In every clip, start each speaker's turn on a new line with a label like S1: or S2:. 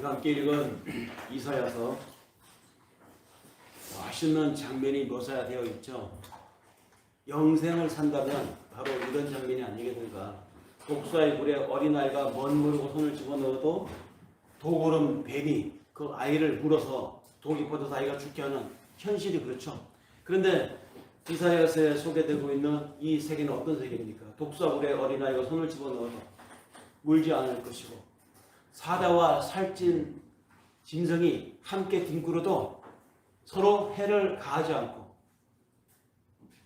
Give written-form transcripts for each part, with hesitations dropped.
S1: 우리가 함께 읽은 이사야서 멋있는 장면이 묘사가 되어 있죠. 영생을 산다면 바로 이런 장면이 아니겠는가. 독사의 물에 어린아이가 먼 모르고 손을 집어넣어도 도구름 뱀이 그 아이를 물어서 독이 퍼져서 아이가 죽게 하는 현실이 그렇죠. 그런데 이사야서에 소개되고 있는 이 세계는 어떤 세계입니까? 독사물에 어린아이가 손을 집어넣어도 물지 않을 것이고, 사자와 살찐 짐승이 함께 뒹굴어도 서로 해를 가하지 않고,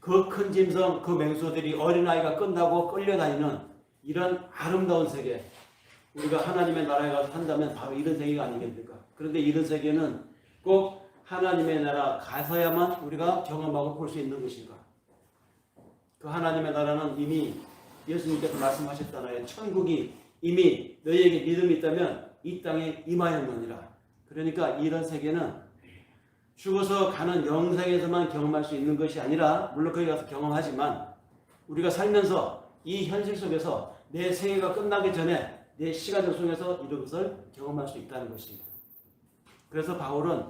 S1: 그 큰 짐승, 그 맹수들이 어린아이가 끝나고 끌려다니는 이런 아름다운 세계, 우리가 하나님의 나라에 가서 산다면 바로 이런 세계가 아니겠습니까? 그런데 이런 세계는 꼭 하나님의 나라 가서야만 우리가 경험하고 볼 수 있는 것인가? 그 하나님의 나라는 이미 예수님께서 말씀하셨잖아요. 천국이 이미 너희에게 믿음이 있다면 이 땅에 임하였느니라. 그러니까 이런 세계는 죽어서 가는 영생에서만 경험할 수 있는 것이 아니라, 물론 거기 가서 경험하지만 우리가 살면서 이 현실 속에서 내 생애가 끝나기 전에 내 시간을 통해서 이런 것을 경험할 수 있다는 것입니다. 그래서 바울은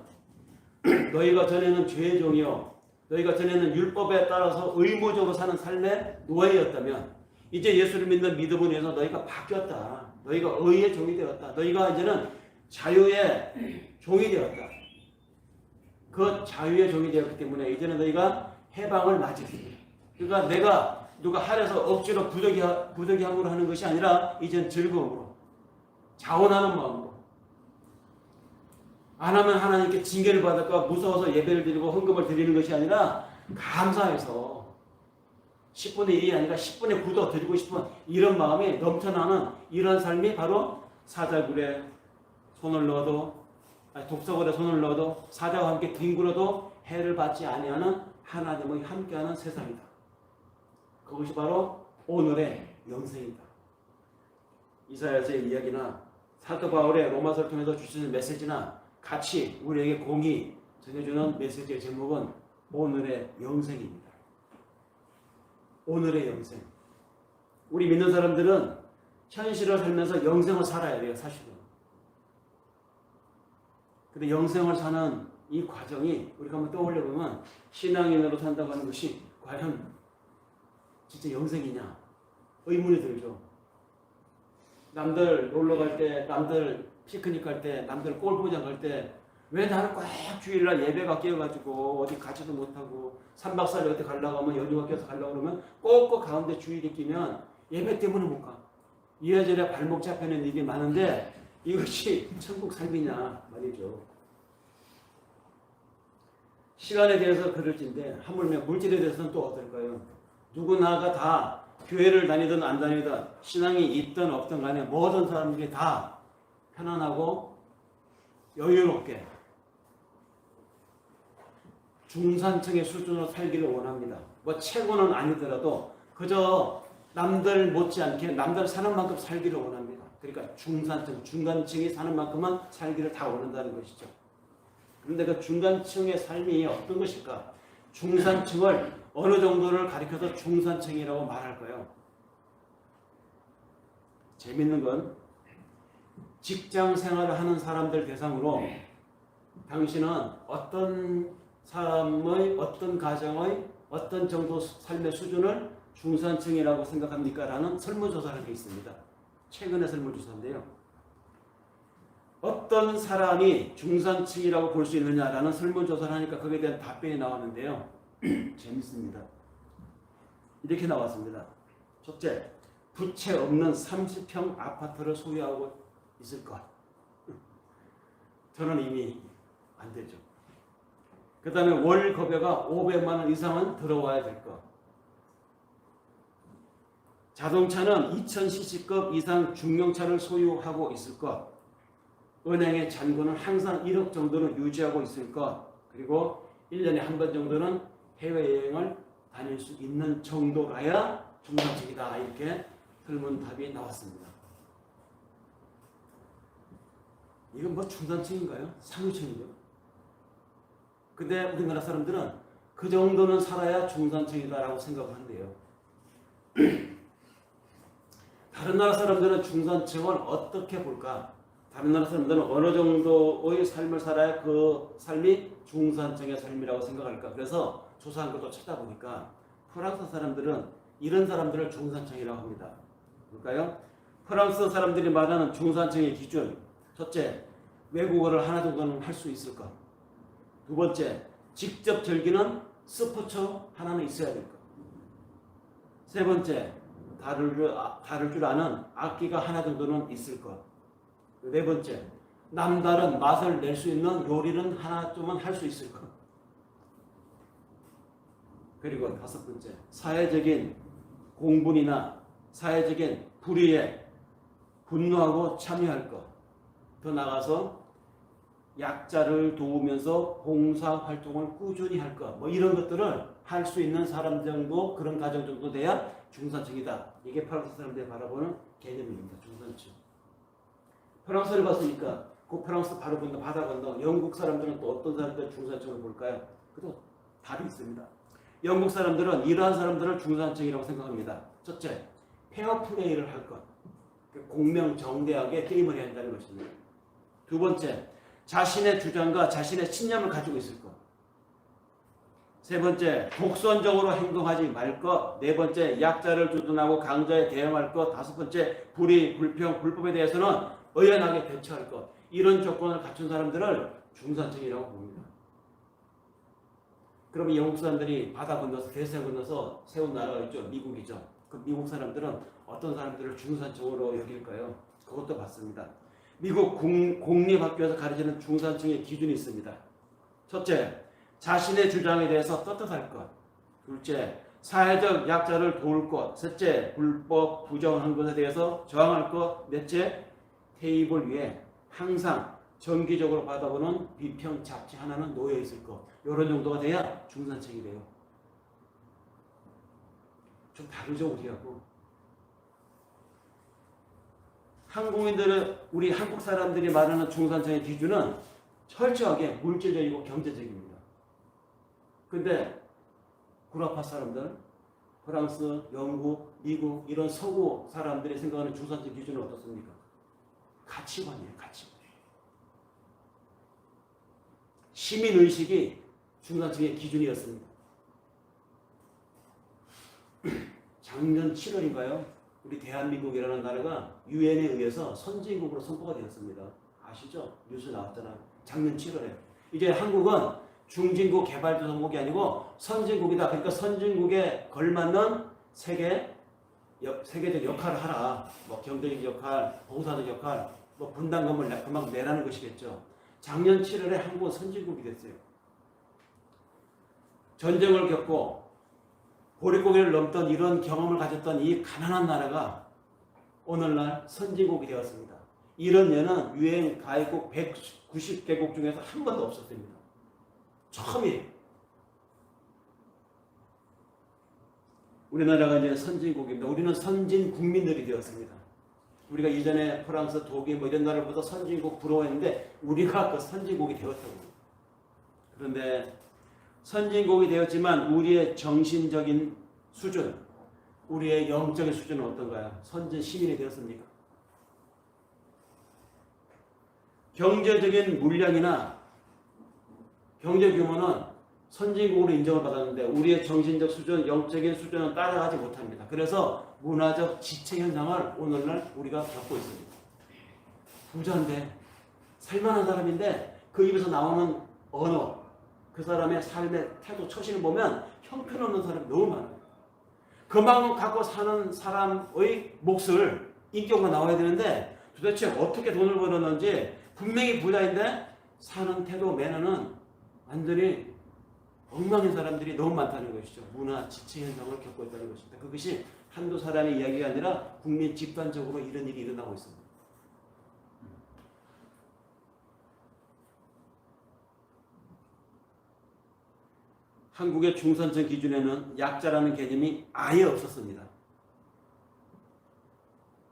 S1: 너희가 전에는 죄의 종이요, 너희가 전에는 율법에 따라서 의무적으로 사는 삶의 노예였다면 이제 예수를 믿는 믿음을 위해서 너희가 바뀌었다. 너희가 의의 종이 되었다. 너희가 이제는 자유의 종이 되었다. 그 자유의 종이 되었기 때문에 이제는 너희가 해방을 맞이했습니다. 그러니까 내가 누가 하려서 억지로 부득이함으로 하는 것이 아니라 이제는 즐거움으로, 자원하는 마음으로, 안 하면 하나님께 징계를 받을까 무서워서 예배를 드리고 헌금을 드리는 것이 아니라 감사해서 10분의 1이 아니라 10분의 9도 드리고 싶은 이런 마음이 넘쳐나는 이런 삶이 바로 사자굴에 손을 넣어도, 독사굴에 손을 넣어도, 사자와 함께 뒹굴어도 해를 받지 아니하는 하나님의 함께하는 세상이다. 그것이 바로 오늘의 영생이다. 이사야서의 이야기나 사도 바울의 로마서를 통해서 주시는 메시지나 같이 우리에게 공히 전해주는 메시지의 제목은 오늘의 영생입니다. 오늘의 영생. 우리 믿는 사람들은 현실을 살면서 영생을 살아야 돼요, 사실은. 근데 영생을 사는 이 과정이 우리가 한번 떠올려보면 신앙인으로 산다고 하는 것이 과연 진짜 영생이냐 의문이 들죠. 남들 놀러 갈 때, 남들 피크닉 갈 때, 남들 골프장 갈 때 왜 나는 꼭 주일날 예배가 끼어가지고 어디 가지도 못하고 3박 4일 어디 가려고 하면 연휴가 껴서 가려고 그러면 꼭 가운데 주일이 끼면 예배 때문에 못 가. 이래저래 발목 잡히는 일이 많은데 이것이 천국 삶이냐 말이죠. 시간에 대해서 그럴진데 하물며 물질에 대해서는 또 어떨까요? 누구나가 다 교회를 다니든 안 다니든 신앙이 있든 없든 간에 모든 사람들이 다 편안하고 여유롭게 중산층의 수준으로 살기를 원합니다. 뭐 최고는 아니더라도 그저 남들 못지않게 남들 사는 만큼 살기를 원합니다. 그러니까 중산층, 중간층이 사는 만큼만 살기를 다 원한다는 것이죠. 그런데 그 중간층의 삶이 어떤 것일까? 중산층을 어느 정도를 가리켜서 중산층이라고 말할까요? 재밌는 건 직장 생활을 하는 사람들 대상으로 당신은 어떤 사람의, 어떤 가정의, 어떤 정도 삶의 수준을 중산층이라고 생각합니까? 라는 설문조사를 게 있습니다. 최근의 설문조사인데요. 어떤 사람이 중산층이라고 볼 수 있느냐라는 설문조사를 하니까 거기에 대한 답변이 나왔는데요. 재밌습니다. 이렇게 나왔습니다. 첫째, 부채 없는 30평 아파트를 소유하고 있을 것. 저는 이미 안 되죠. 그 다음에 월 급여가 500만 원 이상은 들어와야 될 것. 자동차는 2000cc급 이상 중형차를 소유하고 있을 것. 은행의 잔고는 항상 1억 정도는 유지하고 있을 것. 그리고 1년에 한 번 정도는 해외여행을 다닐 수 있는 정도라야 중산층이다. 이렇게 설문답이 나왔습니다. 이건 뭐 중산층인가요? 상류층이죠. 근데 우리나라 사람들은 그 정도는 살아야 중산층이다라고 생각을 한대요. 다른 나라 사람들은 중산층을 어떻게 볼까? 다른 나라 사람들은 어느 정도의 삶을 살아야 그 삶이 중산층의 삶이라고 생각할까? 그래서 조사한 것도 찾아보니까 프랑스 사람들은 이런 사람들을 중산층이라고 합니다. 볼까요? 프랑스 사람들이 말하는 중산층의 기준. 첫째, 외국어를 하나 정도는 할 수 있을까? 두 번째, 직접 즐기는 스포츠 하나는 있어야 될까? 세 번째, 다룰 줄 아는 악기가 하나 정도는 있을까? 네 번째, 남다른 맛을 낼 수 있는 요리는 하나쯤은 할 수 있을까? 그리고 다섯 번째, 사회적인 공분이나 사회적인 불의에 분노하고 참여할 것. 더 나아가서 약자를 도우면서 봉사활동을 꾸준히 할 것. 뭐 이런 것들을 할 수 있는 사람 정도, 그런 가정 정도 돼야 중산층이다. 이게 프랑스 사람들이 바라보는 개념입니다. 중산층. 프랑스를 봤으니까 그 프랑스 바로 건너 바다 건너 영국 사람들은 또 어떤 사람들 중산층을 볼까요? 그도 답이 있습니다. 영국 사람들은 이러한 사람들을 중산층이라고 생각합니다. 첫째, 페어플레이를 할 것. 공명정대하게 게임을 해야 한다는 것입니다. 두 번째, 자신의 주장과 자신의 신념을 가지고 있을 것. 세 번째, 독선적으로 행동하지 말 것. 네 번째, 약자를 주둔하고 강자에 대응할 것. 다섯 번째, 불의, 불평, 불법에 대해서는 의연하게 대처할 것. 이런 조건을 갖춘 사람들을 중산층이라고 봅니다. 그러면 영국 사람들이 바다 건너서 대서양 건너서 세운 나라가 있죠. 미국이죠. 그 미국 사람들은 어떤 사람들을 중산층으로 여길까요? 그것도 봤습니다. 미국 공립학교에서 가르치는 중산층의 기준이 있습니다. 첫째, 자신의 주장에 대해서 떳떳할 것. 둘째, 사회적 약자를 도울 것. 셋째, 불법 부정한 것에 대해서 저항할 것. 넷째, 테이블 위에 항상 정기적으로 받아보는 비평 잡지 하나는 놓여 있을 것. 이런 정도가 돼야 중산층이 돼요. 좀 다르죠, 우리하고. 한국인들은, 우리 한국 사람들이 말하는 중산층의 기준은 철저하게 물질적이고 경제적입니다. 근데 구라파 사람들, 프랑스, 영국, 미국 이런 서구 사람들이 생각하는 중산층 기준은 어떻습니까? 가치관이에요, 가치관. 시민의식이 중산층의 기준이었습니다. 작년 7월인가요? 우리 대한민국이라는 나라가 유엔에 의해서 선진국으로 선포가 되었습니다. 아시죠? 뉴스 나왔잖아요. 작년 7월에. 이제 한국은 중진국 개발도상국이 아니고 선진국이다. 그러니까 선진국에 걸맞는 세계적 역할을 하라. 뭐 경제적 역할, 봉사적 역할, 뭐 분담금을 그만큼 내라는 것이겠죠. 작년 7월에 한국은 선진국이 됐어요. 전쟁을 겪고 보릿고개를 넘던 이런 경험을 가졌던 이 가난한 나라가 오늘날 선진국이 되었습니다. 이런 예는 유엔 가입국 190개국 중에서 한 번도 없었습니다. 처음이에요. 우리나라가 이제 선진국입니다. 우리는 선진 국민들이 되었습니다. 우리가 이전에 프랑스, 독일 뭐 이런 나라보다 선진국 부러워했는데 우리가 그 선진국이 되었다고. 그런데 선진국이 되었지만 우리의 정신적인 수준, 우리의 영적인 수준은 어떤가요? 선진 시민이 되었습니까? 경제적인 물량이나 경제 규모는 선진국으로 인정을 받았는데 우리의 정신적 수준, 영적인 수준은 따라가지 못합니다. 그래서 문화적 지체 현상을 오늘날 우리가 겪고 있습니다. 부자인데, 살만한 사람인데 그 입에서 나오는 언어, 그 사람의 삶의 태도, 처신을 보면 형편없는 사람이 너무 많아요. 그만큼 갖고 사는 사람의 몫을 인격으로 나와야 되는데 도대체 어떻게 돈을 벌었는지 분명히 부자인데 사는 태도, 매너는 완전히 엉망인 사람들이 너무 많다는 것이죠. 문화 지체 현상을 겪고 있다는 것입니다. 그것이 한두 사람의 이야기가 아니라 국민 집단적으로 이런 일이 일어나고 있습니다. 한국의 중산층 기준에는 약자라는 개념이 아예 없었습니다.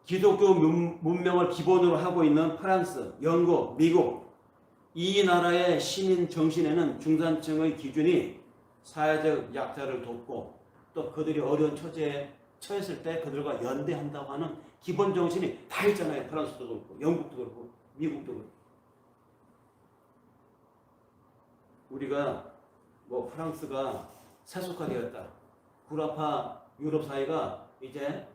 S1: 기독교 문명을 기본으로 하고 있는 프랑스, 영국, 미국 이 나라의 시민 정신에는 중산층의 기준이 사회적 약자를 돕고 또 그들이 어려운 처지에 처했을 때 그들과 연대한다고 하는 기본 정신이 다 있잖아요. 프랑스도 그렇고 영국도 그렇고 미국도 그렇고. 우리가 뭐 프랑스가 세속화되었다. 구라파 유럽 사회가 이제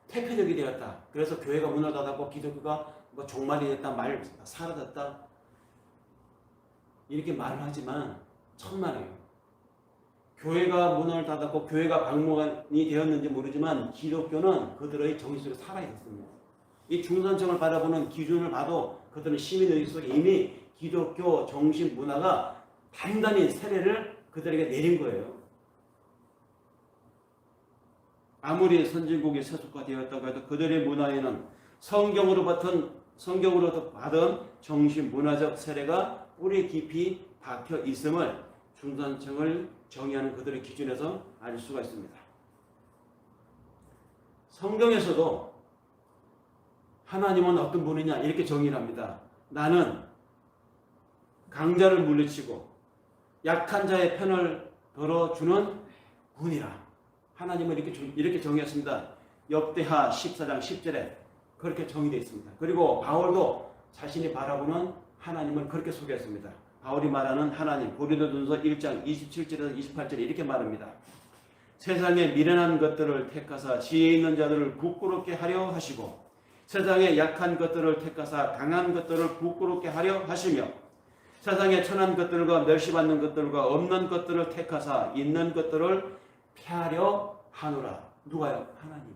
S1: 폐폐적이 되었다. 그래서 교회가 문을 닫았고 기독교가 뭐 종말이 됐다, 말 사라졌다. 이렇게 말을 하지만 천만에요. 교회가 문을 닫았고 교회가 박물관이 되었는지 모르지만 기독교는 그들의 정신 속에 살아있었습니다. 이 중산층을 바라보는 기준을 봐도 그들은 시민의식 속에 이미 기독교 정신 문화가 단단히 세례를 그들에게 내린 거예요. 아무리 선진국이 세속화되었다고 해도 그들의 문화에는 성경으로부터 받은 정신 문화적 세례가 뿌리 깊이 박혀 있음을 중산층을 정의하는 그들의 기준에서 알 수가 있습니다. 성경에서도 하나님은 어떤 분이냐 이렇게 정의를 합니다. 나는 강자를 물리치고 약한 자의 편을 들어주는 분이라. 하나님은 이렇게 정의했습니다. 역대하 14장 10절에 그렇게 정의되어 있습니다. 그리고 바울도 자신이 바라보는 하나님을 그렇게 소개했습니다. 바울이 말하는 하나님, 고린도전서 1장 27절에서 28절에 이렇게 말합니다. 세상에 미련한 것들을 택하사 지혜 있는 자들을 부끄럽게 하려 하시고 세상에 약한 것들을 택하사 강한 것들을 부끄럽게 하려 하시며 세상에 천한 것들과 멸시받는 것들과 없는 것들을 택하사 있는 것들을 폐하려 하노라. 누가요? 하나님이.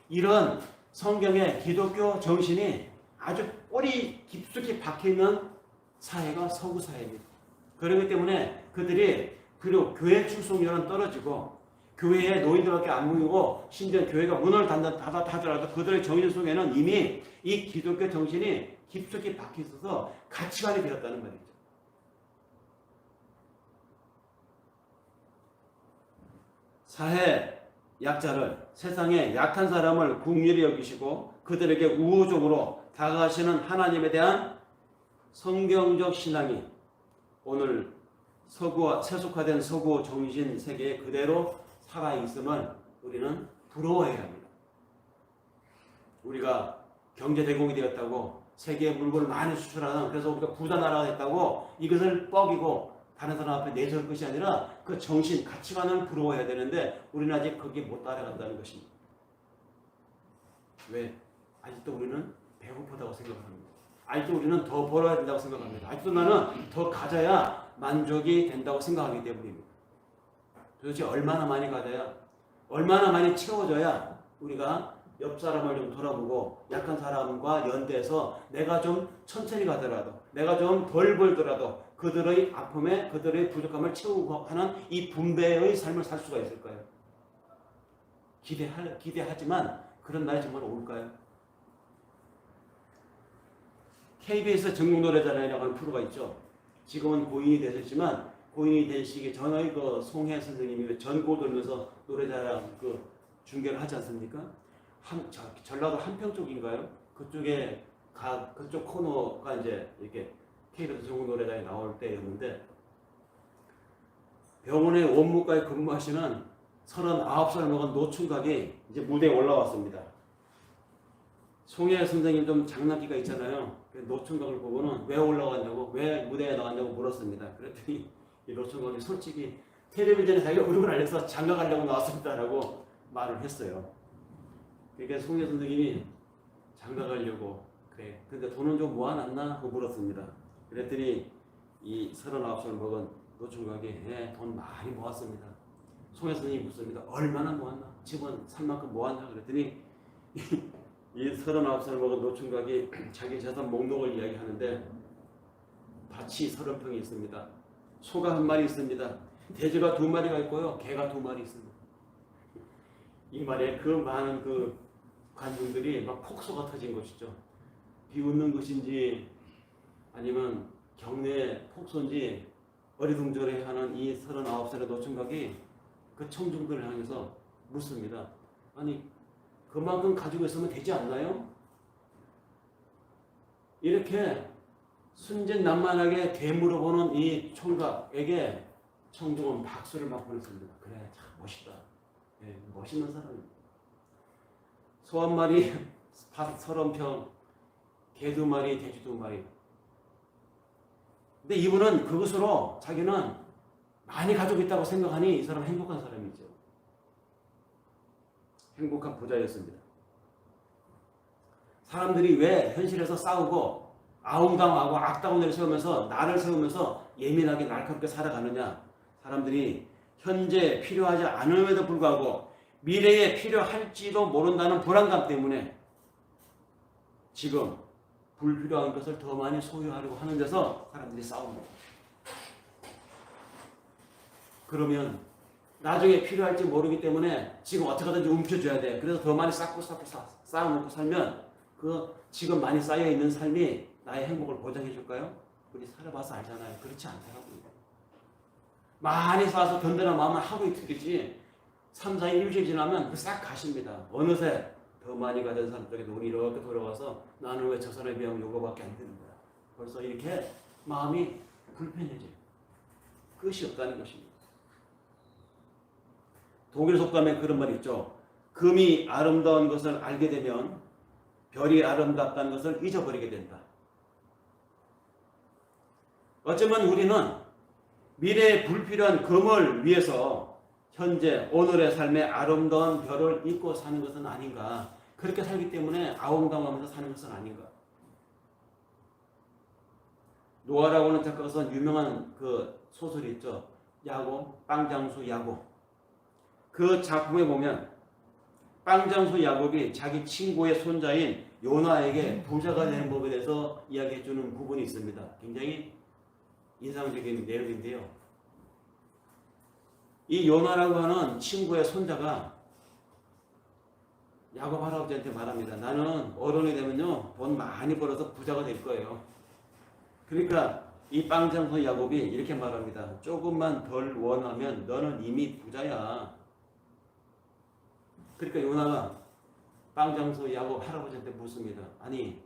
S1: 이런 성경의 기독교 정신이 아주 뿌리 깊숙이 박혀있는 사회가 서구 사회입니다. 그렇기 때문에 그들이 그리고 교회 출석률은 떨어지고 교회에 노인들밖에 안 모이고 심지어 교회가 문을 닫더라도 그들의 정신 속에는 이미 이 기독교 정신이 깊숙이 박혀 있어서 가치관이 되었다는 말이죠. 사회 약자를 세상에 약한 사람을 긍휼히 여기시고 그들에게 우호적으로 다가가시는 하나님에 대한 성경적 신앙이 오늘 세속화된 서구 정신 세계에 그대로 살아있음을 우리는 부러워해야 합니다. 우리가 경제대국이 되었다고 세계에 물건을 많이 수출하는 그래서 우리가 부자 나라가 됐다고 이것을 뻐기고 다른 사람 앞에 내세울 것이 아니라 그 정신, 가치관을 부러워해야 되는데 우리는 아직 거기에 못 따라간다는 것입니다. 왜? 아직도 우리는 배고프다고 생각합니다. 아직도 우리는 더 벌어야 된다고 생각합니다. 아직도 나는 더 가져야 만족이 된다고 생각하기 때문입니다. 도대체 얼마나 많이 가져야, 얼마나 많이 채워져야 우리가 옆 사람을 좀 돌아보고 약한 사람과 연대해서 내가 좀 천천히 가더라도 내가 좀 덜 벌더라도 그들의 아픔에 그들의 부족함을 채우고 하는 이 분배의 삶을 살 수가 있을까요? 기대하지만 그런 날이 정말 올까요? KBS 전국노래자랑이라고 하는 프로가 있죠. 지금은 고인이 되셨지만 고인이 된 시기에 전의 그 송혜 선생님이 전고 돌면서 노래자랑 그 중계를 하지 않습니까? 전라도 한평 쪽인가요? 그쪽에 그쪽 코너가 이제 이렇게 KBS 전국노래자랑에 나올 때였는데 병원의 원무과에 근무하시는 39살 먹은 노총각이 이제 무대에 올라왔습니다. 송혜 선생님 좀 장난기가 있잖아요. 노총각을 보고는 왜 올라왔냐고, 왜 무대에 나왔냐고 물었습니다. 그랬더니 이 노총각이 솔직히 텔레비전에 자기가 얼굴 알려서 장가가려고 나왔습니다라고 말을 했어요. 그러니까 송혜 선생님이 장가가려고 그래. 근데 돈은 좀 모아놨나? 하고 물었습니다. 그랬더니 이 39살 먹은 노총각이 돈 많이 모았습니다. 송혜 선생님이 묻습니다. 얼마나 모았나? 집은 산 만큼 모았나? 그랬더니 이 39살 먹은 노총각이 자기 재산 목록을 이야기하는데 밭이 30평이 있습니다. 소가 1마리 있습니다. 돼지가 2마리가 있고요. 개가 2마리 있습니다. 이 말에 그 많은 그 관중들이 막 폭소가 터진 것이죠. 비웃는 것인지 아니면 경내 폭소인지 어리둥절해하는 이 39살의 노총각이 그 청중들을 향해서 묻습니다. 아니 그만큼 가지고 있으면 되지 않나요? 이렇게 순진난만하게 되물어보는 이 총각에게 청중은 박수를 막 보냈습니다. 그래, 참 멋있다. 네, 멋있는 사람입니다. 소 1마리 밭 30평 개 2마리, 돼지 2마리. 근데 이분은 그것으로 자기는 많이 가지고 있다고 생각하니 이 사람은 행복한 사람이죠. 행복한 부자였습니다. 사람들이 왜 현실에서 싸우고 아웅다웅하고 악다운을 세우면서 나를 세우면서 예민하게 날카롭게 살아가느냐? 사람들이 현재 필요하지 않음에도 불구하고 미래에 필요할지도 모른다는 불안감 때문에 지금 불필요한 것을 더 많이 소유하려고 하는 데서 사람들이 싸웁니다. 그러면 나중에 필요할지 모르기 때문에 지금 어떻게든지 움켜줘야 돼. 그래서 더 많이 쌓아놓고 살면 그 지금 많이 쌓여있는 삶이 나의 행복을 보장해 줄까요? 우리 살아봐서 알잖아요. 그렇지 않더라고요. 많이 쌓아서 든든한 마음은 하루 이틀이지 3, 4일, 일주일 지나면 싹 가십니다. 어느새 더 많이 가진 사람 쪽에 눈이 이렇게 돌아와서 나는 왜 저 사람에 비하면 요거밖에 안 되는 거야. 벌써 이렇게 마음이 불편해져요. 끝이 없다는 것입니다. 독일 속담에 그런 말이 있죠. 금이 아름다운 것을 알게 되면 별이 아름답다는 것을 잊어버리게 된다. 어쩌면 우리는 미래에 불필요한 금을 위해서 현재 오늘의 삶의 아름다운 별을 잊고 사는 것은 아닌가. 그렇게 살기 때문에 아웅다웅하면서 사는 것은 아닌가. 노아라고는 작가가 쓴 유명한 그 소설이 있죠. 야곱, 빵장수 야곱. 그 작품에 보면 빵장수 야곱이 자기 친구의 손자인 요나에게 부자가 되는 법에 대해서 이야기해 주는 부분이 있습니다. 굉장히 인상적인 내용인데요. 이 요나라고 하는 친구의 손자가 야곱 할아버지한테 말합니다. 나는 어른이 되면요 돈 많이 벌어서 부자가 될 거예요. 그러니까 이 빵장수 야곱이 이렇게 말합니다. 조금만 덜 원하면 너는 이미 부자야. 그러니까 요나가 빵장수 야곱 할아버지한테 묻습니다. 아니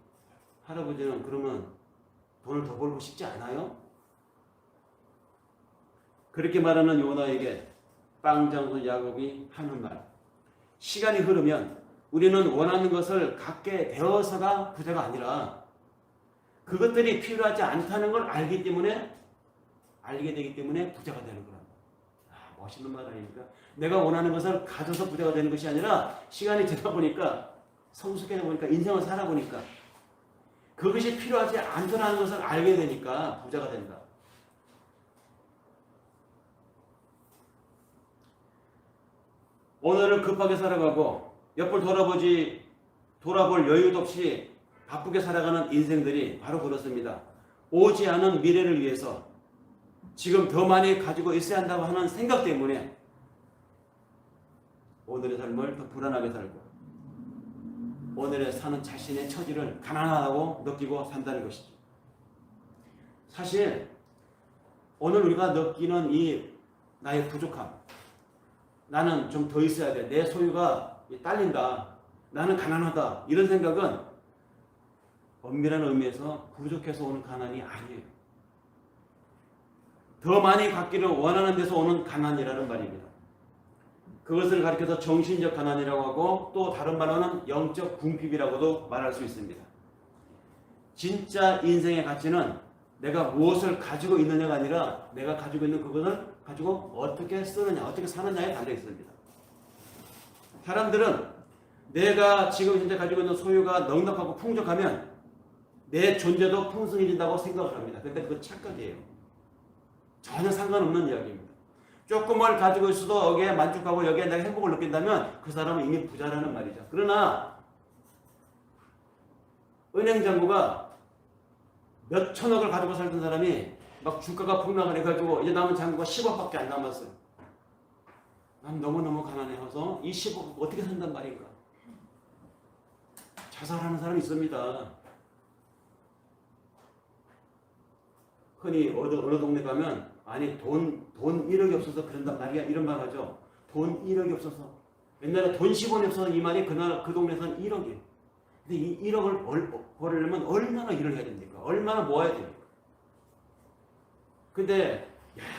S1: 할아버지는 그러면 돈을 더 벌고 싶지 않아요? 그렇게 말하는 요나에게 빵장수 야곱이 하는 말. 시간이 흐르면 우리는 원하는 것을 갖게 되어서가 부자가 아니라 그것들이 필요하지 않다는 걸 알게 되기 때문에 부자가 되는 거랍니다. 멋있는 말 아닙니까? 내가 원하는 것을 가져서 부자가 되는 것이 아니라 시간이 지나 보니까 성숙해 보니까 인생을 살아보니까 그것이 필요하지 않다는 것을 알게 되니까 부자가 된다. 오늘은 급하게 살아가고 옆을 돌아볼 여유도 없이 바쁘게 살아가는 인생들이 바로 그렇습니다. 오지 않은 미래를 위해서 지금 더 많이 가지고 있어야 한다고 하는 생각 때문에 오늘의 삶을 더 불안하게 살고 오늘에 사는 자신의 처지를 가난하다고 느끼고 산다는 것이죠. 사실 오늘 우리가 느끼는 이 나의 부족함, 나는 좀 더 있어야 돼, 내 소유가 딸린다, 나는 가난하다, 이런 생각은 엄밀한 의미에서 부족해서 오는 가난이 아니에요. 더 많이 갖기를 원하는 데서 오는 가난이라는 말입니다. 그것을 가리켜서 정신적 가난이라고 하고 또 다른 말로는 영적 궁핍이라고도 말할 수 있습니다. 진짜 인생의 가치는 내가 무엇을 가지고 있느냐가 아니라 내가 가지고 있는 그것을 가지고 어떻게 쓰느냐, 어떻게 사느냐에 달려 있습니다. 사람들은 내가 지금 현재 가지고 있는 소유가 넉넉하고 풍족하면 내 존재도 풍성해진다고 생각을 합니다. 그런데 그건 착각이에요. 전혀 상관없는 이야기입니다. 조금을 가지고 있어도 여기에 만족하고 여기에 내가 행복을 느낀다면 그 사람은 이미 부자라는 말이죠. 그러나 은행 잔고가 몇 천억을 가지고 살던 사람이 막 주가가 폭락을 해가지고 이제 남은 잔고가 10억밖에 안 남았어요. 난 너무너무 가난해서 이 10억 어떻게 산단 말인가. 자살하는 사람이 있습니다. 흔히 어느 동네 가면 아니 돈 1억이 없어서 그런단 말이야, 이런 말 하죠. 돈 1억이 없어서. 옛날에 돈 10원이 없어서 이 말이 그 동네에서는 1억이에요. 근데 이 1억을 벌려면 얼마나 일을 해야 됩니까? 얼마나 모아야 됩니까? 근데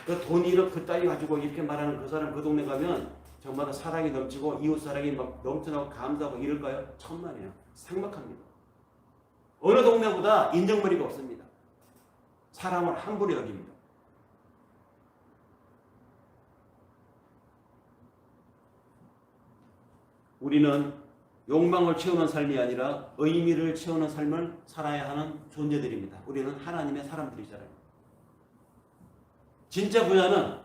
S1: 그 돈 1억 그따위 가지고 이렇게 말하는 그 사람 그 동네 가면 정말 사랑이 넘치고 이웃 사랑이 막 넘쳐나고 감사하고 이럴까요? 천만에요. 삭막합니다. 어느 동네보다 인정머리가 없습니다. 사람을 함부로 여깁니다. 우리는 욕망을 채우는 삶이 아니라 의미를 채우는 삶을 살아야 하는 존재들입니다. 우리는 하나님의 사람들이잖아요. 진짜 부자는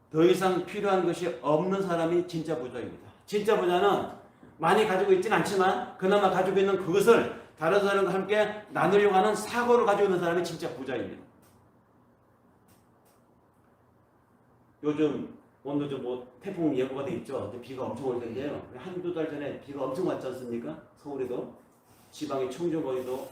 S1: 더 이상 필요한 것이 없는 사람이 진짜 부자입니다. 진짜 부자는 많이 가지고 있진 않지만 그나마 가지고 있는 그것을 다른 사람과 함께 나누려고 하는 사고를 가지고 있는 사람이 진짜 부자입니다. 요즘 오늘도 뭐 태풍 예보가 돼 있죠. 비가 엄청 올 텐데요. 한두 달 전에 비가 엄청 왔지 않습니까? 서울에도 지방의 청주 어디도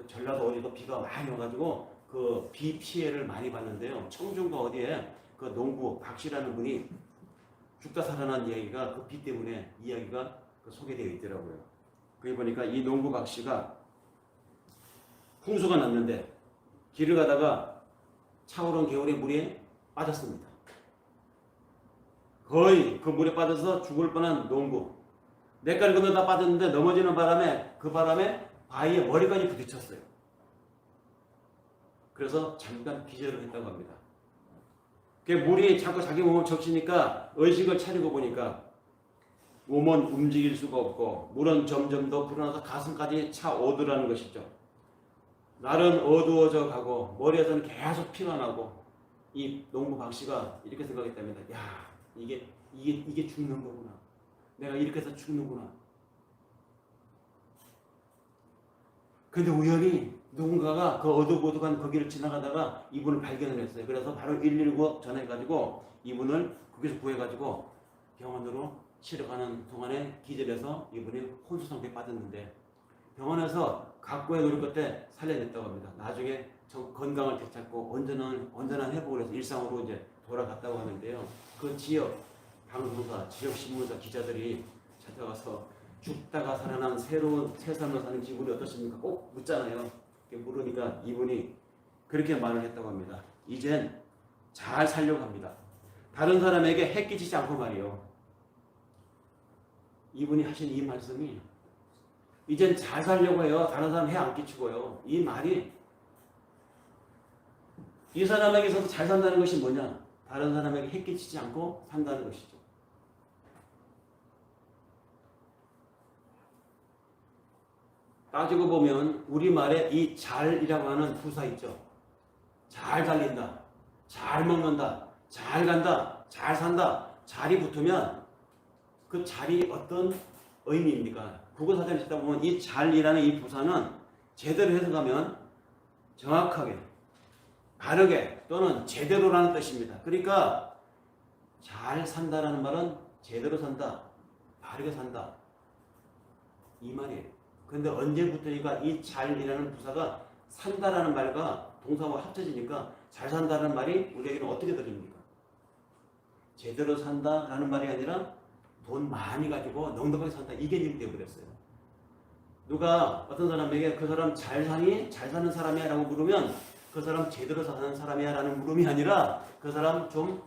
S1: 전라도 어디도 비가 많이 와가지고 그 비 피해를 많이 봤는데요. 청주가 어디에 그 농부 박씨라는 분이 죽다 살아난 이야기가 그 비 때문에 이야기가 소개되어 있더라고요. 거기 보니까 이 농부 박씨가 풍수가 났는데 길을 가다가 차오른 개울의 물에 빠졌습니다. 거의 그 물에 빠져서 죽을 뻔한 농부. 냇가를 건너다 빠졌는데 넘어지는 바람에 그 바람에 바위에 머리까지 부딪혔어요. 그래서 잠깐 기절을 했다고 합니다. 그 물이 자꾸 자기 몸을 적시니까 의식을 차리고 보니까 몸은 움직일 수가 없고 물은 점점 더 불어나서 가슴까지 차오르라는 것이죠. 날은 어두워져 가고 머리에서는 계속 피가 나고 이 농부 박씨가 이렇게 생각했답니다. 야, 이게 죽는 거구나. 내가 이렇게 해서 죽는구나. 근데 우연히 누군가가 그 어둑어둑한 그 길을 지나가다가 이분을 발견을 했어요. 그래서 바로 119 전화해가지고 이분을 거기서 구해가지고 병원으로 실어가는 동안에 기절해서 이분이 혼수 상태에 빠졌는데 병원에서 각고의 노력 끝에 살려냈다고 합니다. 나중에 건강을 되찾고 온전한 회복을 해서 일상으로 이제 돌아갔다고 하는데요. 그 지역 방송사, 지역 신문사 기자들이 찾아와서 죽다가 살아난 새로운 새 삶을 사는 기분이 어떻습니까? 꼭 묻잖아요. 물으니까 이분이 그렇게 말을 했다고 합니다. 이젠 잘 살려고 합니다. 다른 사람에게 해 끼치지 않고 말이요. 이분이 하신 이 말씀이 이젠 잘 살려고 해요. 다른 사람 해 안 끼치고요. 이 말이 이 사람에게 있어서 잘 산다는 것이 뭐냐? 다른 사람에게 해 끼치지 않고 산다는 것이죠. 따지고 보면 우리말에 이 잘이라고 하는 부사 있죠. 잘 달린다, 잘 먹는다, 잘 간다, 잘 산다. 잘이 붙으면 그 잘이 어떤 의미입니까? 국어사전을 찾다 보면 이 잘이라는 이 부사는 제대로 해석하면 정확하게, 바르게 또는 제대로라는 뜻입니다. 그러니까 잘 산다라는 말은 제대로 산다, 바르게 산다 이 말이에요. 근데 언제부터니까 이 잘이라는 부사가 산다라는 말과 동사와 합쳐지니까 잘 산다는 말이 우리에게는 어떻게 들립니까? 제대로 산다라는 말이 아니라 돈 많이 가지고 넉넉하게 산다 이 개념이 되어버렸어요. 누가 어떤 사람에게 그 사람 잘 사니? 잘 사는 사람이야 라고 물으면 그 사람 제대로 사는 사람이야 라는 물음이 아니라 그 사람 좀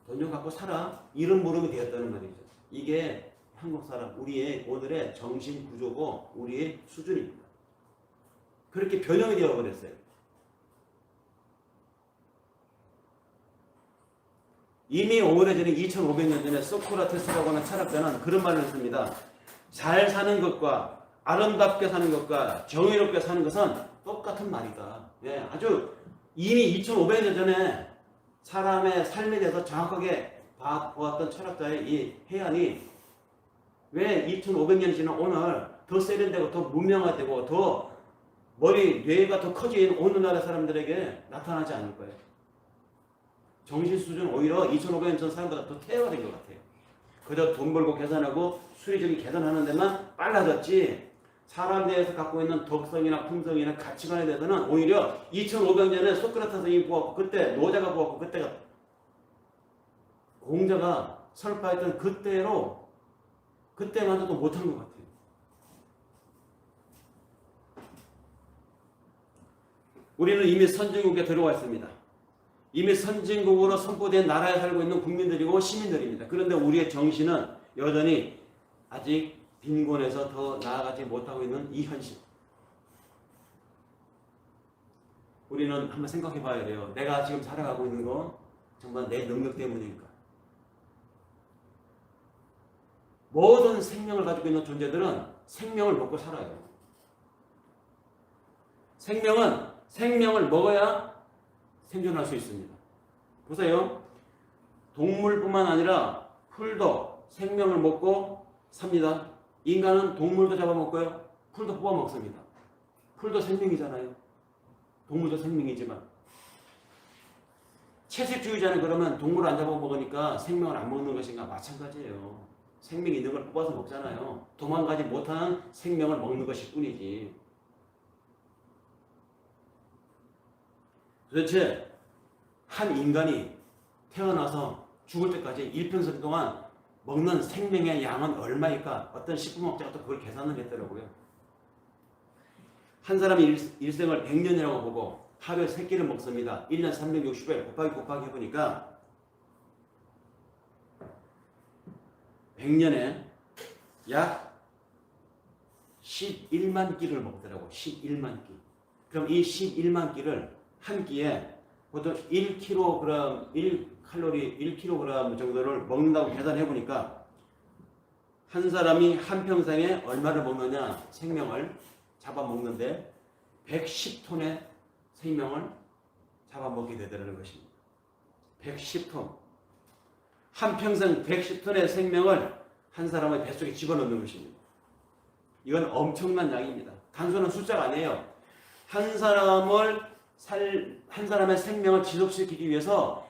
S1: 돈 좀 갖고 살아 이런 물음이 되었다는 말이죠. 이게 한국 사람 우리의 오늘의 정신 구조고 우리의 수준입니다. 그렇게 변형이 되어버렸어요. 이미 오래전에 2500년 전에 소크라테스라고 하는 철학자는 그런 말을 했습니다. 잘 사는 것과 아름답게 사는 것과 정의롭게 사는 것은 똑같은 말이다. 예, 아주 이미 2500년 전에 사람의 삶에 대해서 정확하게 보았던 철학자의 이 해안이 왜 2500년이 지난 오늘 더 세련되고 더 문명화되고 더 뇌가 더 커진 오늘날의 사람들에게 나타나지 않을 거예요. 정신 수준은 오히려 2500년 전 사람보다 더 퇴화된 것 같아요. 그저 돈 벌고 계산하고 수리적인 계산하는 데만 빨라졌지 사람 내에서 갖고 있는 덕성이나 품성이나 가치관에 대해서는 오히려 2500년에 소크라테스가 보았고 그때 노자가 보았고 그때가 공자가 설파했던 그때마저도 못한 것 같아요. 우리는 이미 선진국에 들어와 있습니다. 이미 선진국으로 선포된 나라에 살고 있는 국민들이고 시민들입니다. 그런데 우리의 정신은 여전히 아직 빈곤에서 더 나아가지 못하고 있는 이 현실. 우리는 한번 생각해 봐야 돼요. 내가 지금 살아가고 있는 건 정말 내 능력 때문일까? 모든 생명을 가지고 있는 존재들은 생명을 먹고 살아요. 생명은 생명을 먹어야 생존할 수 있습니다. 보세요. 동물뿐만 아니라 풀도 생명을 먹고 삽니다. 인간은 동물도 잡아먹고요. 풀도 뽑아먹습니다. 풀도 생명이잖아요. 동물도 생명이지만. 채식주의자는 그러면 동물을 안 잡아먹으니까 생명을 안 먹는 것인가? 마찬가지예요. 생명이 있는 걸 뽑아서 먹잖아요. 도망가지 못하는 생명을 먹는 것일 뿐이지. 도대체 한 인간이 태어나서 죽을 때까지 일평생 동안 먹는 생명의 양은 얼마일까? 어떤 식품업자가 또 그걸 계산을 했더라고요. 한 사람이 일생을 100년이라고 보고 하루에 3끼를 먹습니다. 1년 360일 곱하기 해보니까 100년에 약 11만 끼를 먹더라고. 11만 끼. 그럼 이 11만 끼를 한 끼에 보통 1kg, 1칼로리, 1kg 정도를 먹는다고 계산해보니까 한 사람이 한 평생에 얼마를 먹느냐, 생명을 잡아먹는데 110톤의 생명을 잡아먹게 되더라는 것입니다. 110톤. 한 평생 110톤의 생명을 한 사람의 뱃속에 집어넣는 것입니다. 이건 엄청난 양입니다. 단순한 숫자가 아니에요. 한 사람의 생명을 지속시키기 위해서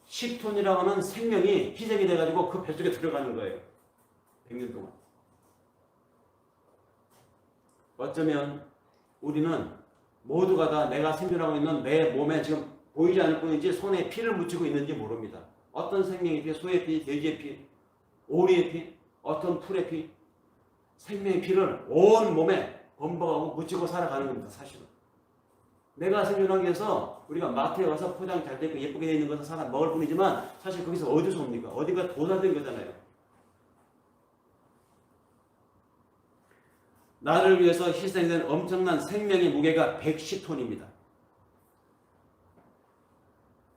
S1: 110톤이라고 하는 생명이 희생이 돼가지고 그 뱃속에 들어가는 거예요. 100년 동안. 어쩌면 우리는 모두가 다 내가 생존하고 있는 내 몸에 지금 보이지 않을 뿐이지 손에 피를 묻히고 있는지 모릅니다. 어떤 생명의 피, 소의 피, 돼지의 피, 오리의 피, 어떤 풀의 피, 생명의 피를 온 몸에 범벅하고 묻히고 살아가는 겁니다. 사실은. 내가 생존하기 위해서 우리가 마트에 와서 포장 잘 되고 예쁘게 되어 있는 것을 사다 먹을 뿐이지만 사실 거기서 어디서 옵니까? 어디가 도달된 거잖아요. 나를 위해서 희생된 엄청난 생명의 무게가 110톤입니다.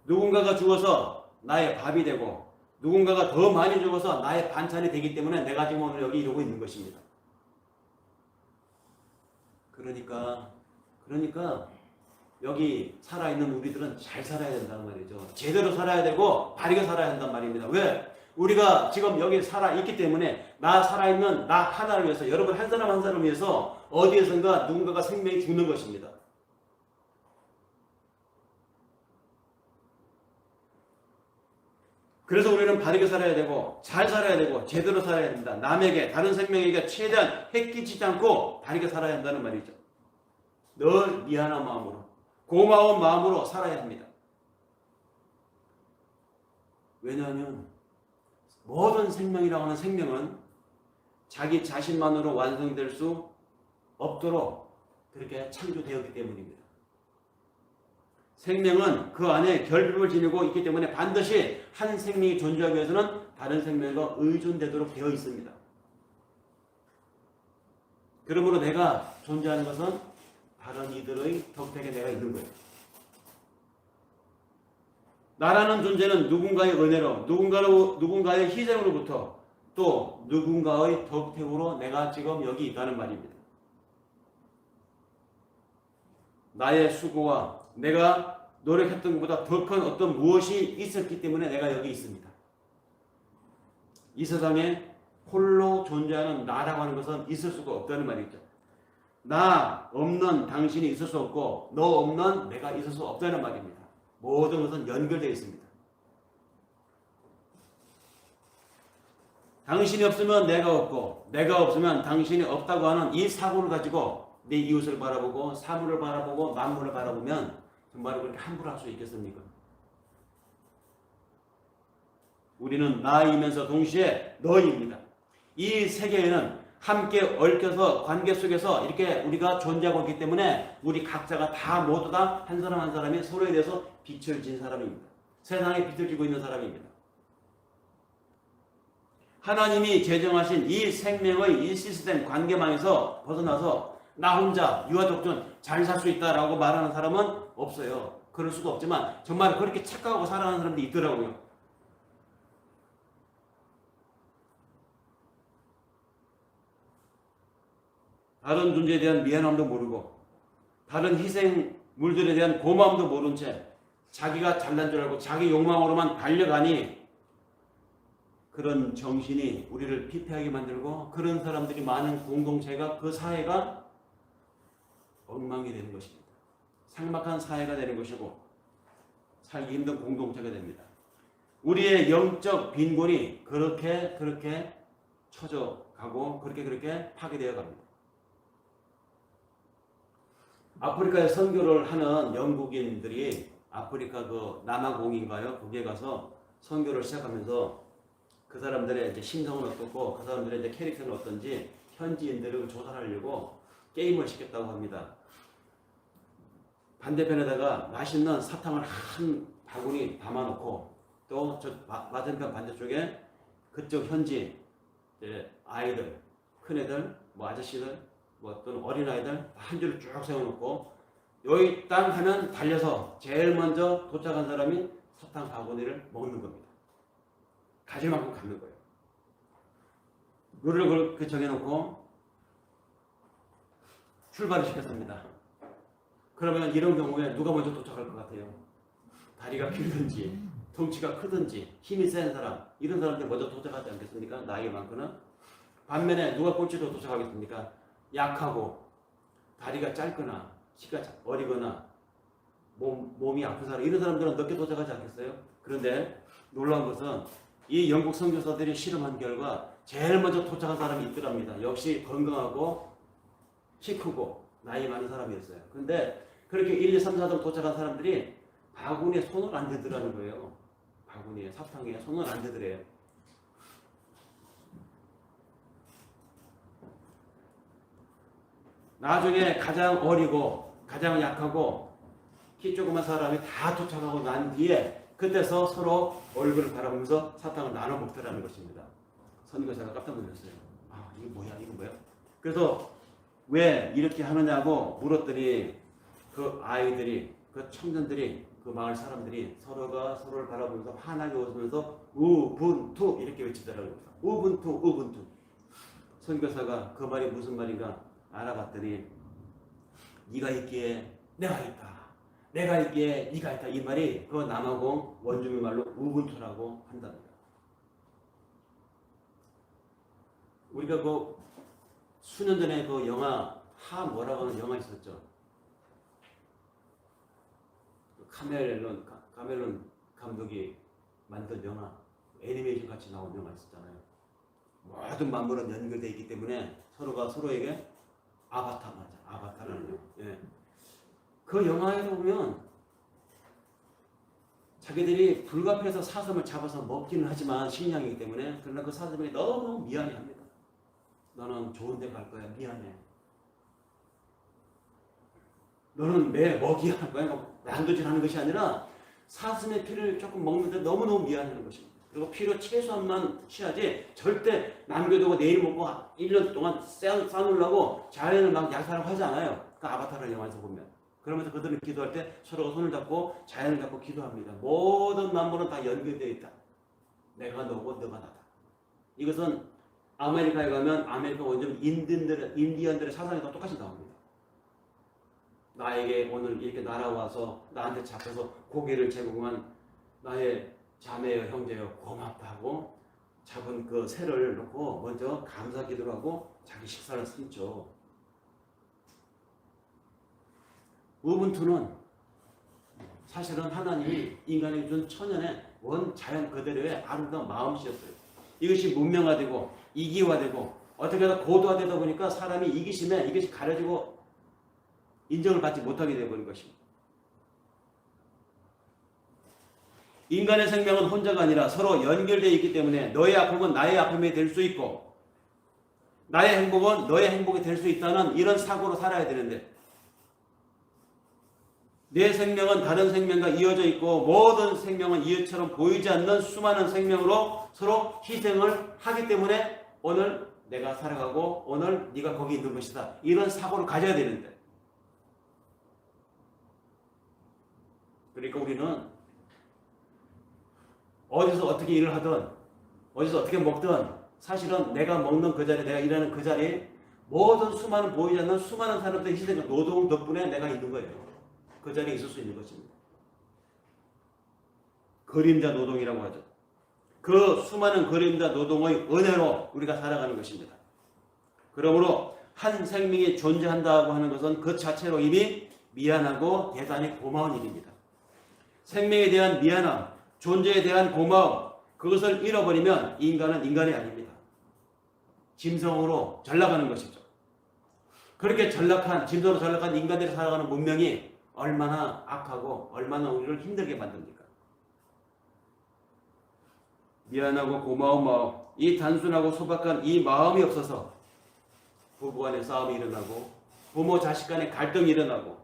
S1: 누군가가 죽어서 나의 밥이 되고 누군가가 더 많이 죽어서 나의 반찬이 되기 때문에 내가 지금 오늘 여기 이러고 있는 것입니다. 그러니까 여기 살아있는 우리들은 잘 살아야 된다는 말이죠. 제대로 살아야 되고 바르게 살아야 한단 말입니다. 왜? 우리가 지금 여기 살아있기 때문에 나 살아있는 나 하나를 위해서 여러분 한 사람 한 사람을 위해서 어디에선가 누군가가 생명이 죽는 것입니다. 그래서 우리는 바르게 살아야 되고 잘 살아야 되고 제대로 살아야 됩니다. 남에게 다른 생명에게 최대한 해끼치지 않고 바르게 살아야 한다는 말이죠. 늘 미안한 마음으로 고마운 마음으로 살아야 합니다. 왜냐하면 모든 생명이라고 하는 생명은 자기 자신만으로 완성될 수 없도록 그렇게 창조되었기 때문입니다. 생명은 그 안에 결핍을 지니고 있기 때문에 반드시 한 생명이 존재하기 위해서는 다른 생명과 의존되도록 되어 있습니다. 그러므로 내가 존재하는 것은 다른 이들의 덕택에 내가 있는 거예요. 나라는 존재는 누군가의 은혜로, 누군가의 희생으로부터 또 누군가의 덕택으로 내가 지금 여기 있다는 말입니다. 나의 수고와 내가 노력했던 것보다 더 큰 어떤 무엇이 있었기 때문에 내가 여기 있습니다. 이 세상에 홀로 존재하는 나라고 하는 것은 있을 수가 없다는 말이죠. 나 없는 당신이 있을 수 없고 너 없는 내가 있을 수 없다는 말입니다. 모든 것은 연결되어 있습니다. 당신이 없으면 내가 없고 내가 없으면 당신이 없다고 하는 이 사고를 가지고 내 이웃을 바라보고 사물을 바라보고 만물을 바라보면 정말 그렇게 함부로 할 수 있겠습니까? 우리는 나이면서 동시에 너희입니다. 이 세계에는 함께 얽혀서 관계 속에서 이렇게 우리가 존재하고 있기 때문에 우리 각자가 다 모두 다 한 사람 한 사람이 서로에 대해서 빛을 진 사람입니다. 세상에 빛을 지고 있는 사람입니다. 하나님이 제정하신 이 생명의 이 시스템 관계망에서 벗어나서 나 혼자 유아독존 잘 살 수 있다라고 말하는 사람은 없어요. 그럴 수도 없지만 정말 그렇게 착각하고 살아가는 사람들이 있더라고요. 다른 존재에 대한 미안함도 모르고 다른 희생물들에 대한 고마움도 모른 채 자기가 잘난 줄 알고 자기 욕망으로만 달려가니 그런 정신이 우리를 피폐하게 만들고 그런 사람들이 많은 공동체가 그 사회가 엉망이 되는 것입니다. 삭막한 사회가 되는 것이고 살기 힘든 공동체가 됩니다. 우리의 영적 빈곤이 그렇게 처져가고 그렇게 파괴되어 갑니다. 아프리카에 선교를 하는 영국인들이 아프리카 그 남아공인가요? 거기에 가서 선교를 시작하면서 그 사람들의 이제 심성은 어떻고 그 사람들의 이제 캐릭터는 어떤지 현지인들을 조사하려고 게임을 시켰다고 합니다. 반대편에다가 맛있는 사탕을 한 바구니 담아놓고 또 저 맞은편 반대쪽에 그쪽 현지 아이들, 큰애들, 뭐 아저씨들, 뭐 또는 어린아이들 한 줄을 쭉 세워놓고 여기 땅 하면 달려서 제일 먼저 도착한 사람이 사탕 바구니를 먹는 겁니다. 가질 만큼 갖는 거예요. 룰을 그렇게 정해놓고 출발을 시켰습니다. 그러면 이런 경우에 누가 먼저 도착할 것 같아요? 다리가 길든지 덩치가 크든지 힘이 센 사람, 이런 사람들이 먼저 도착하지 않겠습니까? 나이가 많거나. 반면에 누가 꼴찌로 도착하겠습니까? 약하고 다리가 짧거나 키가 어리거나 몸이 아픈 사람, 이런 사람들은 늦게 도착하지 않겠어요? 그런데 놀라운 것은 이 영국 선교사들이 실험한 결과 제일 먼저 도착한 사람이 있더랍니다. 역시 건강하고 키 크고 나이 많은 사람이었어요. 그런데 그렇게 1, 2, 3, 4등 도착한 사람들이 바구니에 손을 안 대더라는 거예요. 바구니에, 사탕에 손을 안 대더래요. 나중에 가장 어리고 가장 약하고 키 조그만 사람이 다 도착하고 난 뒤에 그때서 서로 얼굴을 바라보면서 사탕을 나눠 먹더라는 것입니다. 선교사가 깜짝 놀랐어요. 아, 이게 뭐야? 이거 뭐야? 그래서 왜 이렇게 하느냐고 물었더니 그 아이들이, 그 청년들이, 그 마을 사람들이 서로가 서로를 바라보면서 환하게 웃으면서 우분투 이렇게 외치더라고요. 우분투, 우분투. 선교사가 그 말이 무슨 말인가 알아봤더니 네가 있기에 내가 있다, 내가 있기에 네가 있다, 이 말이 그 남아공 원주민 말로 우분투라고 한답니다. 우리가 그 수년 전에 그 영화 뭐라고 하는 영화 있었죠. 카멜론 감독이 만든 영화, 애니메이션 같이 나온 영화 있었잖아요. 모든 만물은 연결되어 있기 때문에 서로가 서로에게 아바타라는 영화. 예. 그 영화에 보면 자기들이 불가피해서 사슴을 잡아서 먹기는 하지만 식량이기 때문에, 그러나 그 사슴이 너무 미안해합니다. 너는 좋은 데 갈 거야, 미안해. 너는 내 먹이야, 난도질하는 것이 아니라 사슴의 피를 조금 먹는데 너무너무 미안해하는 것입니다. 그리고 피로 최소한만 취하지 절대 남겨두고 내일 먹고 1년 동안 싸놓으려고 자연을 막 약탈하고 하지 않아요. 그 아바타라는 영화에서 보면. 그러면서 그들은 기도할 때 서로가 손을 잡고 자연을 잡고 기도합니다. 모든 만물은 다 연결되어 있다. 내가 너고 너가 나다. 이것은 아메리카에 가면 아메리카 원주민 인디언들의 사상에도 똑같이 나옵니다. 나에게 오늘 이렇게 날아와서 나한테 잡혀서 고기를 제공한 나의 자매여 형제여 고맙다고 잡은 그 새를 놓고 먼저 감사 기도를 하고 자기 식사를 끊죠. 우분투는 사실은 하나님이 인간에게 준 천연의 원자연 그대로의 아름다운 마음씨였어요. 이것이 문명화되고 이기화되고 어떻게 하다 고도화되다 보니까 사람이 이기심에 이것이 가려지고 인정을 받지 못하게 되어버린 것입니다. 인간의 생명은 혼자가 아니라 서로 연결되어 있기 때문에 너의 아픔은 나의 아픔이 될 수 있고 나의 행복은 너의 행복이 될 수 있다는 이런 사고로 살아야 되는데, 내 생명은 다른 생명과 이어져 있고 모든 생명은 이처럼 보이지 않는 수많은 생명으로 서로 희생을 하기 때문에 오늘 내가 살아가고 오늘 네가 거기 있는 것이다. 이런 사고를 가져야 되는데, 그러니까 우리는 어디서 어떻게 일을 하든 어디서 어떻게 먹든 사실은 내가 먹는 그 자리, 내가 일하는 그 자리에 모든 수많은 보이지 않는 수많은 사람들의 희생과 노동 덕분에 내가 있는 거예요. 그 자리에 있을 수 있는 것입니다. 그림자 노동이라고 하죠. 그 수많은 그림자 노동의 은혜로 우리가 살아가는 것입니다. 그러므로 한 생명이 존재한다고 하는 것은 그 자체로 이미 미안하고 대단히 고마운 일입니다. 생명에 대한 미안함, 존재에 대한 고마움, 그것을 잃어버리면 인간은 인간이 아닙니다. 짐승으로 전락하는 것이죠. 그렇게 짐승으로 전락한 인간들이 살아가는 문명이 얼마나 악하고 얼마나 우리를 힘들게 만듭니까? 미안하고 고마운 마음, 이 단순하고 소박한 이 마음이 없어서 부부 간의 싸움이 일어나고 부모 자식 간의 갈등이 일어나고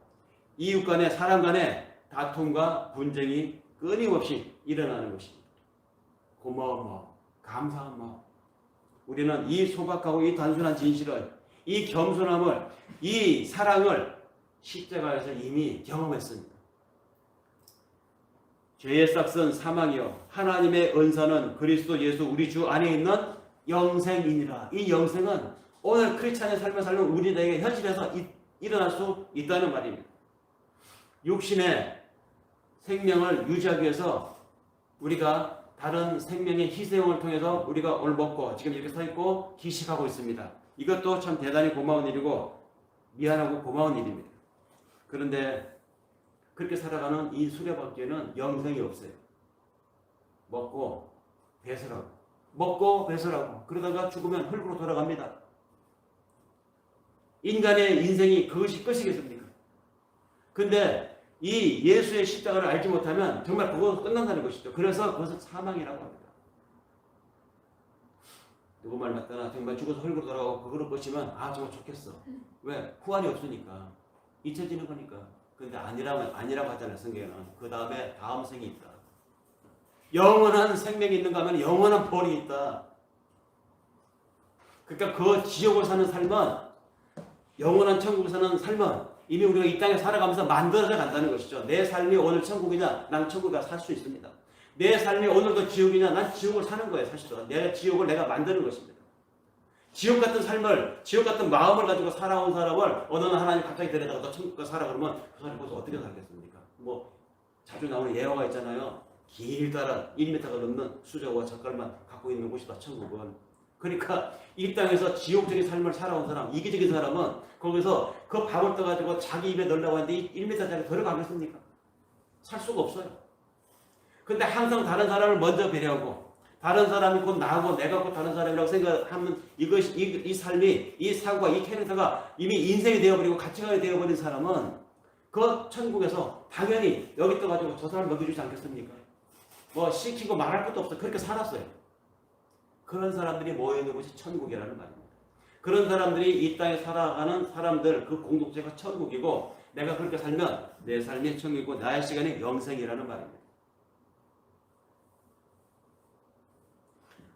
S1: 이웃 간의 사람 간의 다툼과 분쟁이 끊임없이 일어나는 것입니다. 고마운 마음, 감사한 마음. 우리는 이 소박하고 이 단순한 진실을, 이 겸손함을, 이 사랑을 십자가에서 이미 경험했습니다. 죄의 싹은 사망이요 하나님의 은사는 그리스도 예수 우리 주 안에 있는 영생이니라. 이 영생은 오늘 크리스찬의 삶을 살면 우리에게 현실에서 일어날 수 있다는 말입니다. 육신의 생명을 유지하기 위해서 우리가 다른 생명의 희생을 통해서 우리가 오늘 먹고 지금 이렇게 서 있고 기식하고 있습니다. 이것도 참 대단히 고마운 일이고 미안하고 고마운 일입니다. 그런데 그렇게 살아가는 이 수레바퀴에는 영생이 없어요. 먹고 배설하고 먹고 배설하고 그러다가 죽으면 흙으로 돌아갑니다. 인간의 인생이 그것이 끝이겠습니까? 근데 이 예수의 십자가를 알지 못하면 정말 그거 끝난다는 것이죠. 그래서 그것은 사망이라고 합니다. 누구 말 맞다나 정말 죽어서 흙으로 돌아가고 그거를 보시면 아 정말 좋겠어. 왜? 후환이 없으니까. 잊혀지는 거니까. 근데 아니라고 하잖아요. 성경에는. 그 다음에 다음 생이 있다. 영원한 생명이 있는가 하면 영원한 벌이 있다. 그러니까 그 지옥을 사는 삶은, 영원한 천국을 사는 삶은 이미 우리가 이 땅에 살아가면서 만들어져 간다는 것이죠. 내 삶이 오늘 천국이냐? 난 천국에 살 수 있습니다. 내 삶이 오늘도 지옥이냐? 난 지옥을 사는 거예요. 사실은. 내 지옥을 내가 만드는 것입니다. 지옥 같은 삶을, 지옥 같은 마음을 가지고 살아온 사람을 어느 날 하나님 갑자기 데려다가 너 천국 살아 그러면 그 사람이 거기서 어떻게 살겠습니까? 뭐 자주 나오는 예화가 있잖아요. 길다란 1m가 넘는 수저와 젓갈만 갖고 있는 곳이다 천국은. 그러니까 이 땅에서 지옥적인 삶을 살아온 사람, 이기적인 사람은 거기서 그 밥을 떠가지고 자기 입에 넣으려고 하는데 1m짜리 들어가겠습니까? 살 수가 없어요. 근데 항상 다른 사람을 먼저 배려하고 다른 사람이 곧 나하고 내가 곧 다른 사람이라고 생각하면 이 삶이, 이 사고가, 이 캐릭터가 이미 인생이 되어버리고 가치관이 되어버린 사람은 그 천국에서 당연히 여기 떠가지고 저 사람 먹여주지 않겠습니까? 뭐 시키고 말할 것도 없어. 그렇게 살았어요. 그런 사람들이 모여있는 곳이 천국이라는 말입니다. 그런 사람들이 이 땅에 살아가는 사람들, 그 공동체가 천국이고 내가 그렇게 살면 내 삶이 천국이고 나의 시간이 영생이라는 말입니다.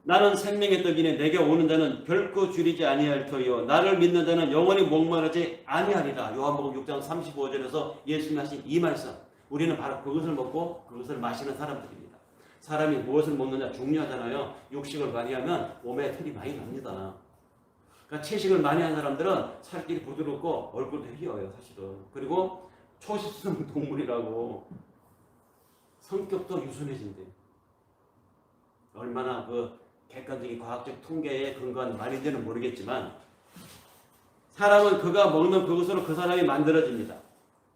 S1: 나는 생명의 떡이니 내게 오는 자는 결코 줄이지 아니할 터이요 나를 믿는 자는 영원히 목마르지 아니하리라. 요한복음 6장 35절에서 예수님이 하신 이 말씀, 우리는 바로 그것을 먹고 그것을 마시는 사람들입니다. 사람이 무엇을 먹느냐 중요하잖아요. 육식을 많이 하면 몸에 털이 많이 납니다. 그러니까 채식을 많이 하는 사람들은 살길이 부드럽고 얼굴도 휘어요 사실은. 그리고 초식성 동물이라고 성격도 유순해진대. 얼마나 그 객관적인 과학적 통계에 근거한 말인지는 모르겠지만 사람은 그가 먹는 그것으로 그 사람이 만들어집니다.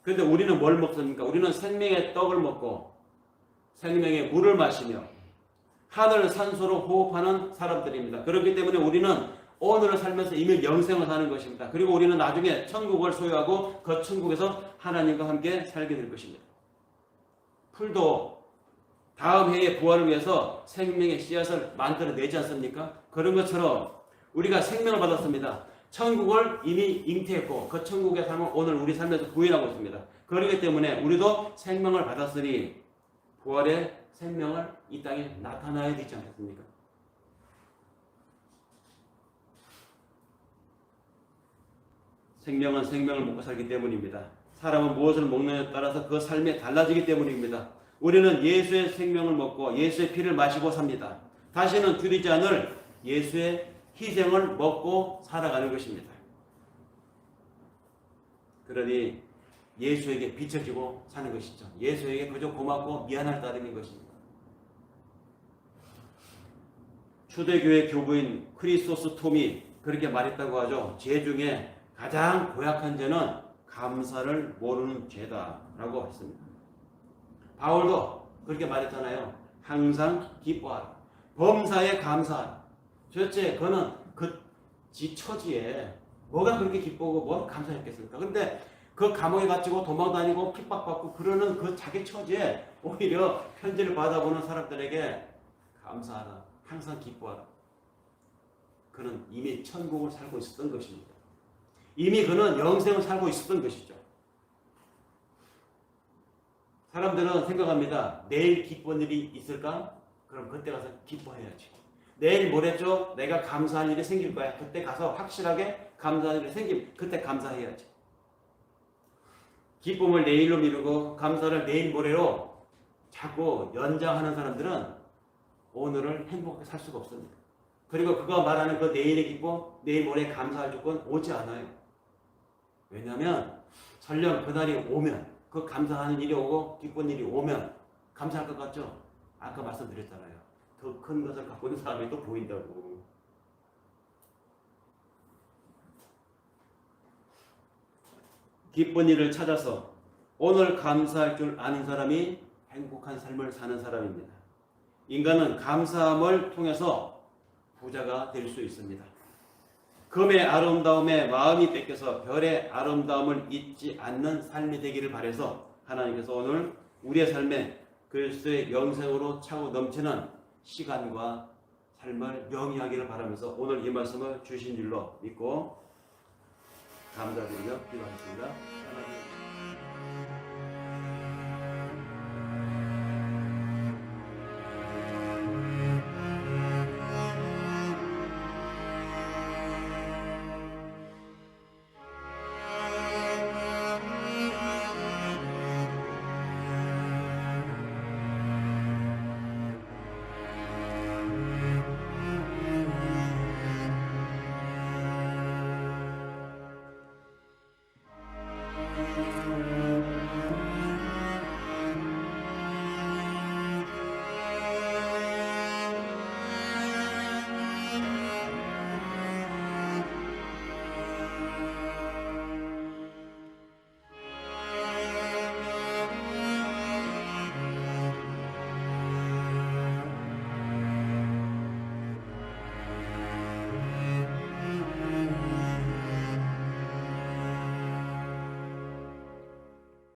S1: 그런데 우리는 뭘 먹습니까? 우리는 생명의 떡을 먹고 생명의 물을 마시며 하늘 산소로 호흡하는 사람들입니다. 그렇기 때문에 우리는 오늘을 살면서 이미 영생을 사는 것입니다. 그리고 우리는 나중에 천국을 소유하고 그 천국에서 하나님과 함께 살게 될 것입니다. 풀도 다음 해의 부활을 위해서 생명의 씨앗을 만들어내지 않습니까? 그런 것처럼 우리가 생명을 받았습니다. 천국을 이미 잉태했고 그 천국의 삶을 오늘 우리 삶에서 구현하고 있습니다. 그렇기 때문에 우리도 생명을 받았으니 부활의 생명을 이 땅에 나타나야 되지 않겠습니까? 생명은 생명을 먹고 살기 때문입니다. 사람은 무엇을 먹느냐에 따라서 그 삶이 달라지기 때문입니다. 우리는 예수의 생명을 먹고 예수의 피를 마시고 삽니다. 다시는 줄이지 않을 예수의 희생을 먹고 살아가는 것입니다. 그러니 예수에게 비춰지고 사는 것이죠. 예수에게 그저 고맙고 미안할 따름인 것입니다. 초대교회 교부인 크리소스 톰이 그렇게 말했다고 하죠. 죄 중에 가장 고약한 죄는 감사를 모르는 죄다라고 했습니다. 바울도 그렇게 말했잖아요. 항상 기뻐하라. 범사에 감사하라. 도대체 그는 지 처지에 뭐가 그렇게 기쁘고 뭐 감사했겠습니까? 근데 그 감옥에 갇히고 도망다니고 핍박받고 그러는 그 자기 처지에 오히려 편지를 받아보는 사람들에게 감사하라. 항상 기뻐하라. 그는 이미 천국을 살고 있었던 것입니다. 이미 그는 영생을 살고 있었던 것이죠. 사람들은 생각합니다. 내일 기쁜 일이 있을까? 그럼 그때 가서 기뻐해야지. 내일 모레죠? 내가 감사할 일이 생길 거야. 그때 가서 확실하게 감사할 일이 생기면 그때 감사해야지. 기쁨을 내일로 미루고 감사를 내일 모레로 자꾸 연장하는 사람들은 오늘을 행복하게 살 수가 없습니다. 그리고 그가 말하는 그 내일의 기쁨, 내일 모레 감사할 조건 오지 않아요. 왜냐하면 설령 그날이 오면, 그 감사하는 일이 오고 기쁜 일이 오면 감사할 것 같죠? 아까 말씀드렸잖아요. 더 큰 것을 갖고 있는 사람이 또 보인다고. 기쁜 일을 찾아서 오늘 감사할 줄 아는 사람이 행복한 삶을 사는 사람입니다. 인간은 감사함을 통해서 부자가 될 수 있습니다. 금의 아름다움에 마음이 뺏겨서 별의 아름다움을 잊지 않는 삶이 되기를 바라서 하나님께서 오늘 우리의 삶에 그리스도의 영생으로 차고 넘치는 시간과 삶을 영위하기를 바라면서 오늘 이 말씀을 주신 줄로 믿고 감사드리며 기도하겠습니다. 하나님.